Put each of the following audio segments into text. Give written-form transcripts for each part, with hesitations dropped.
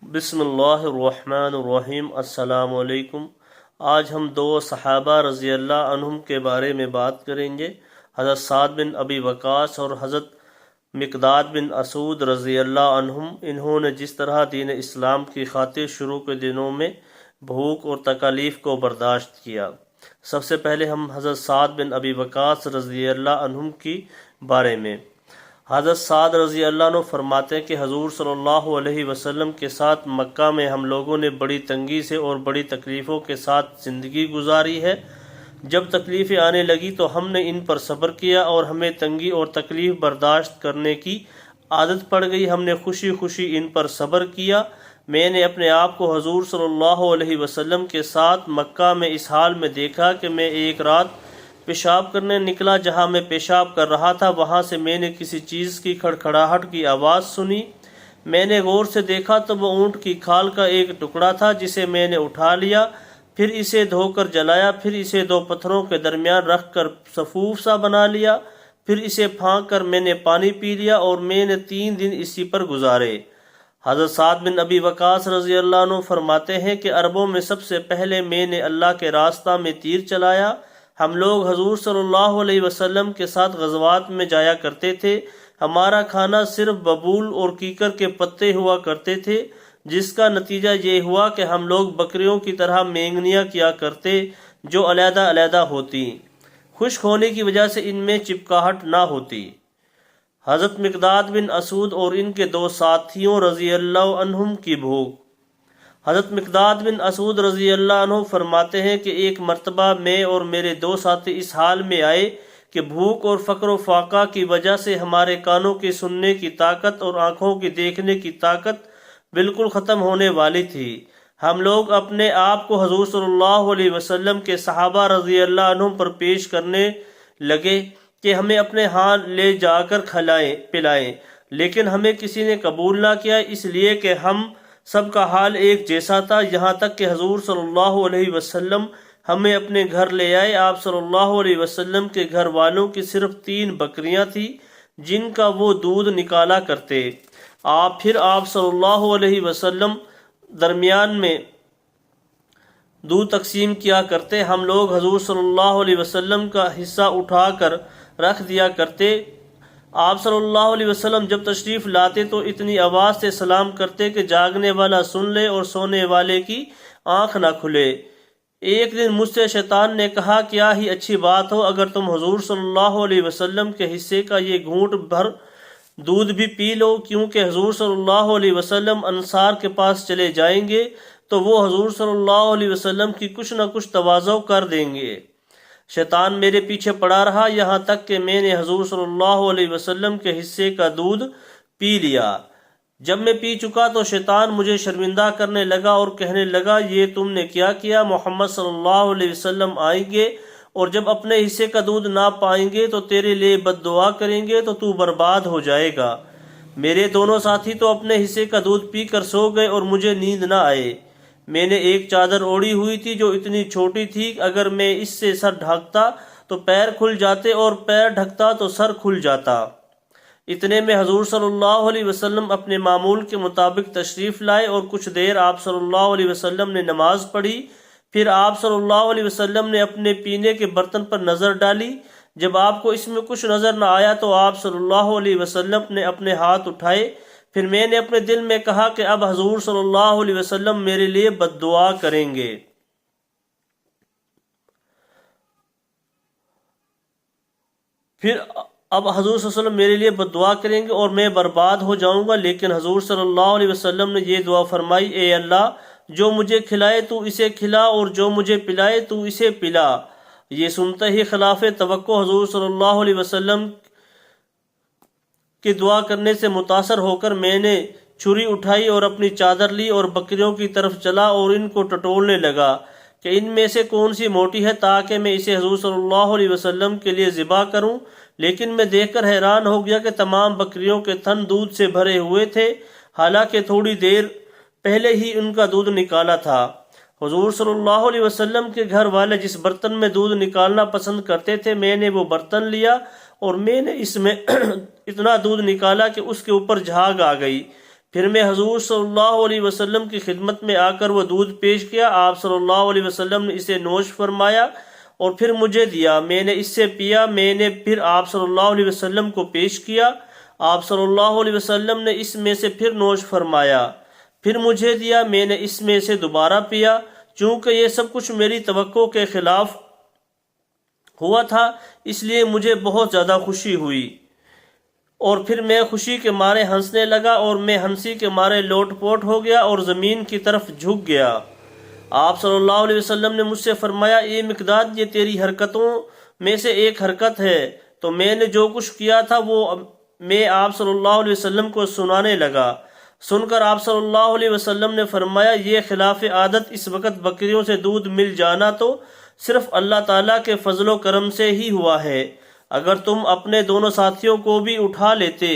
بسم اللہ الرحمن الرحیم۔ السلام علیکم۔ آج ہم دو صحابہ رضی اللہ عنہم کے بارے میں بات کریں گے، حضرت سعد بن ابی وقاص اور حضرت مقداد بن اسود رضی اللہ عنہم۔ انہوں نے جس طرح دین اسلام کی خاطر شروع کے دنوں میں بھوک اور تکالیف کو برداشت کیا۔ سب سے پہلے ہم حضرت سعد بن ابی وقاص رضی اللہ عنہم کی بارے میں۔ حضرت سعد رضی اللہ عنہ فرماتے ہیں کہ حضور صلی اللہ علیہ وسلم کے ساتھ مکہ میں ہم لوگوں نے بڑی تنگی سے اور بڑی تکلیفوں کے ساتھ زندگی گزاری ہے۔ جب تکلیفیں آنے لگی تو ہم نے ان پر صبر کیا اور ہمیں تنگی اور تکلیف برداشت کرنے کی عادت پڑ گئی۔ ہم نے خوشی خوشی ان پر صبر کیا۔ میں نے اپنے آپ کو حضور صلی اللہ علیہ وسلم کے ساتھ مکہ میں اس حال میں دیکھا کہ میں ایک رات پیشاب کرنے نکلا۔ جہاں میں پیشاب کر رہا تھا وہاں سے میں نے کسی چیز کی کھڑکھڑاہٹ کی آواز سنی۔ میں نے غور سے دیکھا تو وہ اونٹ کی کھال کا ایک ٹکڑا تھا جسے میں نے اٹھا لیا، پھر اسے دھو کر جلایا، پھر اسے دو پتھروں کے درمیان رکھ کر سفوف سا بنا لیا، پھر اسے پھانک کر میں نے پانی پی لیا اور میں نے 3 دن اسی پر گزارے۔ حضرت سعد بن ابی وقاص رضی اللہ عنہ فرماتے ہیں کہ عربوں میں سب سے پہلے میں نے اللہ کے راستہ میں تیر چلایا۔ ہم لوگ حضور صلی اللہ علیہ وسلم کے ساتھ غزوات میں جایا کرتے تھے۔ ہمارا کھانا صرف ببول اور کیکر کے پتے ہوا کرتے تھے، جس کا نتیجہ یہ ہوا کہ ہم لوگ بکریوں کی طرح مینگنیاں کیا کرتے جو علیحدہ علیحدہ ہوتی، خشک ہونے کی وجہ سے ان میں چپکاہٹ نہ ہوتی۔ حضرت مقداد بن اسود اور ان کے 2 ساتھیوں رضی اللہ عنہم کی بھوک۔ حضرت مقداد بن اسود رضی اللہ عنہ فرماتے ہیں کہ ایک مرتبہ میں اور میرے 2 ساتھی اس حال میں آئے کہ بھوک اور فقر و فاقہ کی وجہ سے ہمارے کانوں کی سننے کی طاقت اور آنکھوں کی دیکھنے کی طاقت بالکل ختم ہونے والی تھی۔ ہم لوگ اپنے آپ کو حضور صلی اللہ علیہ وسلم کے صحابہ رضی اللہ عنہ پر پیش کرنے لگے کہ ہمیں اپنے ہاں لے جا کر پلائیں، لیکن ہمیں کسی نے قبول نہ کیا، اس لیے کہ ہم سب کا حال ایک جیسا تھا، یہاں تک کہ حضور صلی اللہ علیہ وسلم ہمیں اپنے گھر لے آئے۔ آپ صلی اللہ علیہ وسلم کے گھر والوں کی صرف 3 بکریاں تھیں جن کا وہ دودھ نکالا کرتے۔ پھر آپ صلی اللہ علیہ وسلم درمیان میں دودھ تقسیم کیا کرتے۔ ہم لوگ حضور صلی اللہ علیہ وسلم کا حصہ اٹھا کر رکھ دیا کرتے۔ آپ صلی اللہ علیہ وسلم جب تشریف لاتے تو اتنی آواز سے سلام کرتے کہ جاگنے والا سن لے اور سونے والے کی آنکھ نہ کھلے۔ ایک دن مجھ سے شیطان نے کہا، کیا ہی اچھی بات ہو اگر تم حضور صلی اللہ علیہ وسلم کے حصے کا یہ گھونٹ بھر دودھ بھی پی لو، کیونکہ حضور صلی اللہ علیہ وسلم انصار کے پاس چلے جائیں گے تو وہ حضور صلی اللہ علیہ وسلم کی کچھ نہ کچھ تواضع کر دیں گے۔ شیطان میرے پیچھے پڑا رہا یہاں تک کہ میں نے حضور صلی اللہ علیہ وسلم کے حصے کا دودھ پی لیا۔ جب میں پی چکا تو شیطان مجھے شرمندہ کرنے لگا اور کہنے لگا، یہ تم نے کیا کیا؟ محمد صلی اللہ علیہ وسلم آئیں گے اور جب اپنے حصے کا دودھ نہ پائیں گے تو تیرے لیے بد دعا کریں گے تو تو برباد ہو جائے گا۔ میرے دونوں ساتھی تو اپنے حصے کا دودھ پی کر سو گئے اور مجھے نیند نہ آئے۔ میں نے ایک چادر اوڑھی ہوئی تھی جو اتنی چھوٹی تھی، اگر میں اس سے سر ڈھانکتا تو پیر کھل جاتے اور پیر ڈھکتا تو سر کھل جاتا۔ اتنے میں حضور صلی اللہ علیہ وسلم اپنے معمول کے مطابق تشریف لائے اور کچھ دیر آپ صلی اللہ علیہ وسلم نے نماز پڑھی۔ پھر آپ صلی اللہ علیہ وسلم نے اپنے پینے کے برتن پر نظر ڈالی۔ جب آپ کو اس میں کچھ نظر نہ آیا تو آپ صلی اللہ علیہ وسلم نے اپنے ہاتھ اٹھائے۔ پھر میں نے اپنے دل میں کہا کہ اب حضور صلی اللہ علیہ وسلم میرے لیے بد دعا کریں گے۔ اب حضور صلی اللہ علیہ وسلم میرے لیے بد دعا کریں گے اور میں برباد ہو جاؤں گا، لیکن حضور صلی اللہ علیہ وسلم نے یہ دعا فرمائی، اے اللہ، جو مجھے کھلائے تو اسے کھلا اور جو مجھے پلائے تو اسے پلا۔ یہ سنتے ہی خلاف توقع حضور صلی اللہ علیہ وسلم کی دعا کرنے سے متاثر ہو کر میں نے چھری اٹھائی اور اپنی چادر لی اور بکریوں کی طرف چلا اور ان کو ٹٹولنے لگا کہ ان میں سے کون سی موٹی ہے تاکہ میں اسے حضور صلی اللہ علیہ وسلم کے لیے ذبح کروں، لیکن میں دیکھ کر حیران ہو گیا کہ تمام بکریوں کے تھن دودھ سے بھرے ہوئے تھے، حالانکہ تھوڑی دیر پہلے ہی ان کا دودھ نکالا تھا۔ حضور صلی اللہ علیہ وسلم کے گھر والے جس برتن میں دودھ نکالنا پسند کرتے تھے میں نے وہ برتن لیا اور میں نے اس میں اتنا دودھ نکالا کہ اس کے اوپر جھاگ آ گئی۔ پھر میں حضور صلی اللہ علیہ وسلم کی خدمت میں آ کر وہ دودھ پیش کیا۔ آپ صلی اللہ علیہ وسلم نے اسے نوش فرمایا اور پھر مجھے دیا، میں نے اس سے پیا۔ میں نے پھر آپ صلی اللہ علیہ وسلم کو پیش کیا، آپ صلی اللہ علیہ وسلم نے اس میں سے پھر نوش فرمایا، پھر مجھے دیا، میں نے اس میں سے دوبارہ پیا۔ چونکہ یہ سب کچھ میری توقع کے خلاف ہوا تھا، اس لیے مجھے بہت زیادہ خوشی ہوئی، اور پھر میں خوشی کے مارے ہنسنے لگا، اور میں ہنسی کے مارے لوٹ پوٹ ہو گیا اور زمین کی طرف جھک گیا۔ آپ صلی اللہ علیہ وسلم نے مجھ سے فرمایا، اے مقداد، یہ تیری حرکتوں میں سے ایک حرکت ہے۔ تو میں نے جو کچھ کیا تھا وہ میں آپ صلی اللہ علیہ وسلم کو سنانے لگا۔ سن کر آپ صلی اللہ علیہ وسلم نے فرمایا، یہ خلاف عادت اس وقت بکریوں سے دودھ مل جانا تو صرف اللہ تعالیٰ کے فضل و کرم سے ہی ہوا ہے۔ اگر تم اپنے دونوں ساتھیوں کو بھی اٹھا لیتے،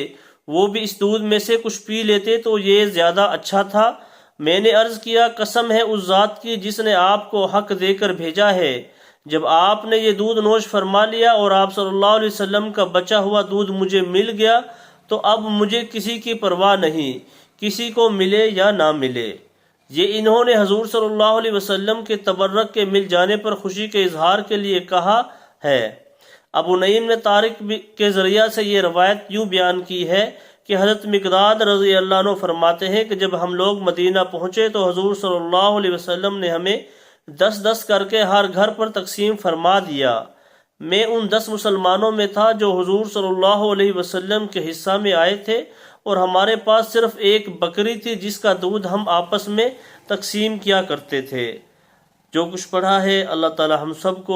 وہ بھی اس دودھ میں سے کچھ پی لیتے تو یہ زیادہ اچھا تھا۔ میں نے عرض کیا، قسم ہے اس ذات کی جس نے آپ کو حق دے کر بھیجا ہے، جب آپ نے یہ دودھ نوش فرما لیا اور آپ صلی اللہ علیہ وسلم کا بچا ہوا دودھ مجھے مل گیا تو اب مجھے کسی کی پرواہ نہیں، کسی کو ملے یا نہ ملے۔ یہ انہوں نے حضور صلی اللہ علیہ وسلم کے تبرک کے مل جانے پر خوشی کے اظہار کے لیے کہا ہے۔ ابو نعیم نے طارق کے ذریعہ سے یہ روایت یوں بیان کی ہے کہ حضرت مقداد رضی اللہ عنہ فرماتے ہیں کہ جب ہم لوگ مدینہ پہنچے تو حضور صلی اللہ علیہ وسلم نے ہمیں 10 کر کے ہر گھر پر تقسیم فرما دیا۔ میں ان 10 مسلمانوں میں تھا جو حضور صلی اللہ علیہ وسلم کے حصہ میں آئے تھے، اور ہمارے پاس صرف ایک بکری تھی جس کا دودھ ہم آپس میں تقسیم کیا کرتے تھے۔ جو کچھ پڑھا ہے اللہ تعالی ہم سب کو